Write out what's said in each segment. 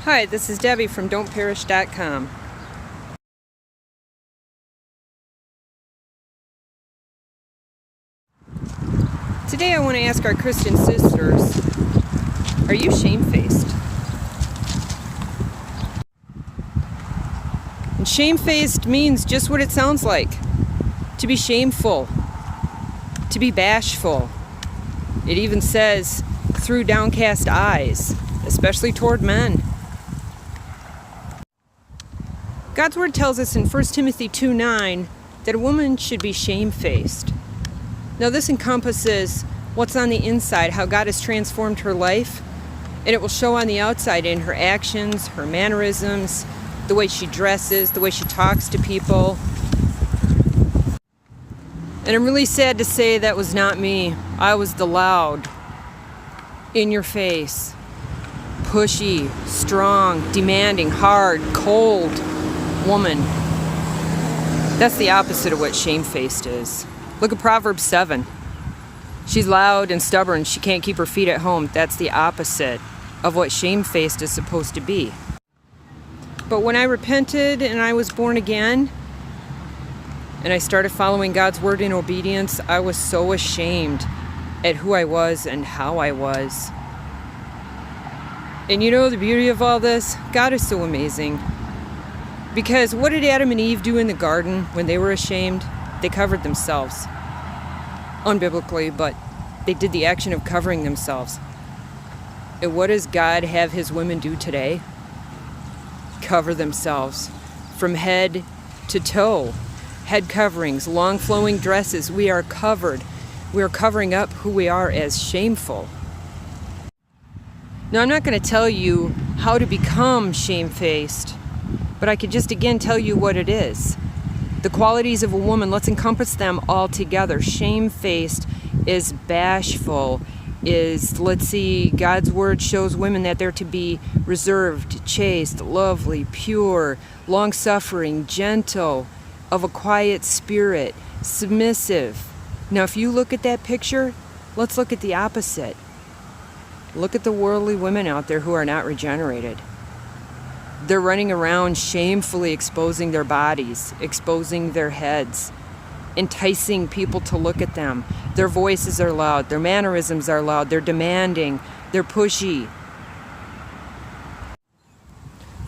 Hi, this is Debbie from don'tperish.com. Today I want to ask our Christian sisters, are you shamefaced? And shamefaced means just what it sounds like. To be shameful. To be bashful. It even says, through downcast eyes, especially toward men. God's word tells us in 1 Timothy 2:9 that a woman should be shamefaced. Now this encompasses what's on the inside, how God has transformed her life, and it will show on the outside in her actions, her mannerisms, the way she dresses, the way she talks to people. And I'm really sad to say that was not me. I was the loud, in your face, pushy, strong, demanding, hard, cold woman. That's the opposite of what shamefaced is. Look at Proverbs 7. She's loud and stubborn. She can't keep her feet at home. That's the opposite of what shamefaced is supposed to be. But when I repented and I was born again, and I started following God's word in obedience, I was so ashamed at who I was and how I was. And you know the beauty of all this? God is so amazing. Because what did Adam and Eve do in the garden when they were ashamed? They covered themselves. Unbiblically, but they did the action of covering themselves. And what does God have his women do today? Cover themselves from head to toe. Head coverings, long flowing dresses. We are covered. We are covering up who we are as shameful. Now I'm not going to tell you how to become shamefaced, but I could just again tell you what it is. The qualities of a woman, let's encompass them all together. Shamefaced is bashful, let's see, God's word shows women that they're to be reserved, chaste, lovely, pure, long-suffering, gentle, of a quiet spirit, submissive. Now if you look at that picture, let's look at the opposite. Look at the worldly women out there who are not regenerated. They're running around shamefully exposing their bodies, exposing their heads, enticing people to look at them. Their voices are loud, their mannerisms are loud, they're demanding, they're pushy.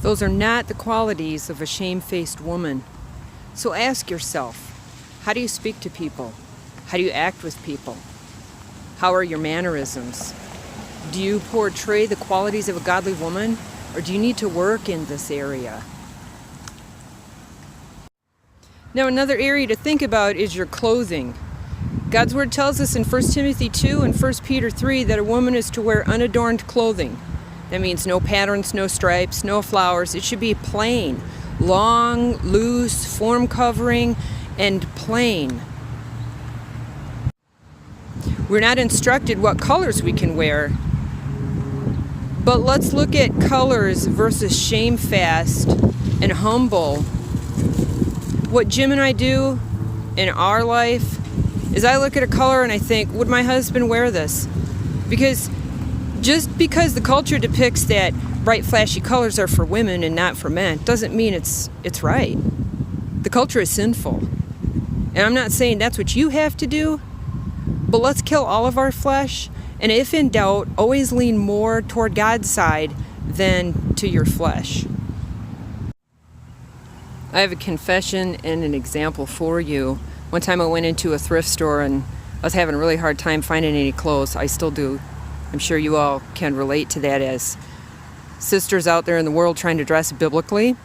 Those are not the qualities of a shamefaced woman. So ask yourself, how do you speak to people? How do you act with people? How are your mannerisms? Do you portray the qualities of a godly woman? Or do you need to work in this area? Now another area to think about is your clothing. God's word tells us in 1 Timothy 2 and 1 Peter 3 that a woman is to wear unadorned clothing. That means no patterns, no stripes, no flowers. It should be plain, long, loose, form covering, and plain. We're not instructed what colors we can wear. But let's look at colors versus shamefast and humble. What Jim and I do in our life is I look at a color and I think, would my husband wear this? Because just because the culture depicts that bright flashy colors are for women and not for men doesn't mean it's right. The culture is sinful. And I'm not saying that's what you have to do, but let's kill all of our flesh. And if in doubt, always lean more toward God's side than to your flesh. I have a confession and an example for you. One time I went into a thrift store and I was having a really hard time finding any clothes. I still do. I'm sure you all can relate to that as sisters out there in the world trying to dress biblically.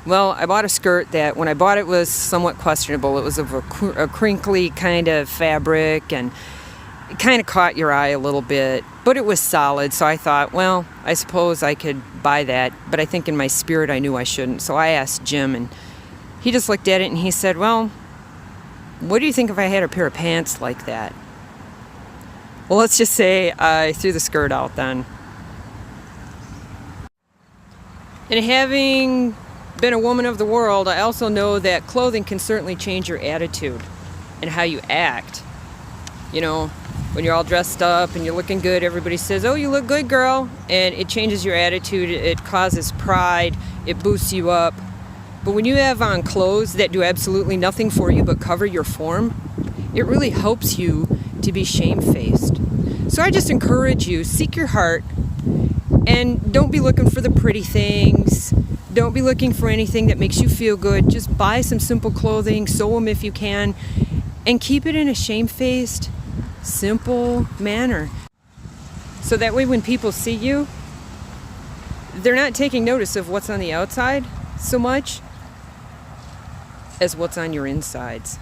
Well, I bought a skirt that when I bought it was somewhat questionable. It was of a crinkly kind of fabric and it kind of caught your eye a little bit, but it was solid. So I thought, well, I suppose I could buy that. But I think in my spirit I knew I shouldn't. So I asked Jim and he just looked at it and he said, well, what do you think if I had a pair of pants like that? Well, let's just say I threw the skirt out then. And having been a woman of the world, I also know that clothing can certainly change your attitude and how you act. You know, when you're all dressed up and you're looking good, everybody says, "Oh, you look good, girl." And it changes your attitude. It causes pride. It boosts you up. But when you have on clothes that do absolutely nothing for you but cover your form, it really helps you to be shamefaced. So I just encourage you, seek your heart, and don't be looking for the pretty things. Don't be looking for anything that makes you feel good. Just buy some simple clothing, sew them if you can, and keep it in a shamefaced, simple manner. So that way when people see you, they're not taking notice of what's on the outside so much as what's on your insides.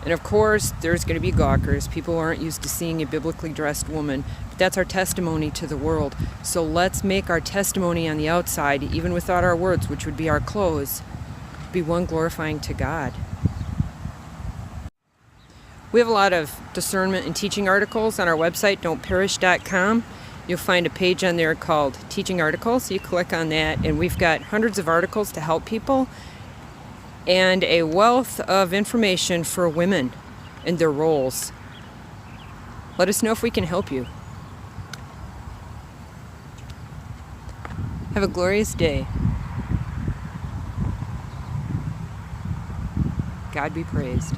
And of course, there's going to be gawkers, people who aren't used to seeing a biblically dressed woman. But that's our testimony to the world. So let's make our testimony on the outside, even without our words, which would be our clothes, be one glorifying to God. We have a lot of discernment and teaching articles on our website, don'tperish.com. You'll find a page on there called Teaching Articles. You click on that, and we've got hundreds of articles to help people and a wealth of information for women and their roles. Let us know if we can help you. Have a glorious day. God be praised.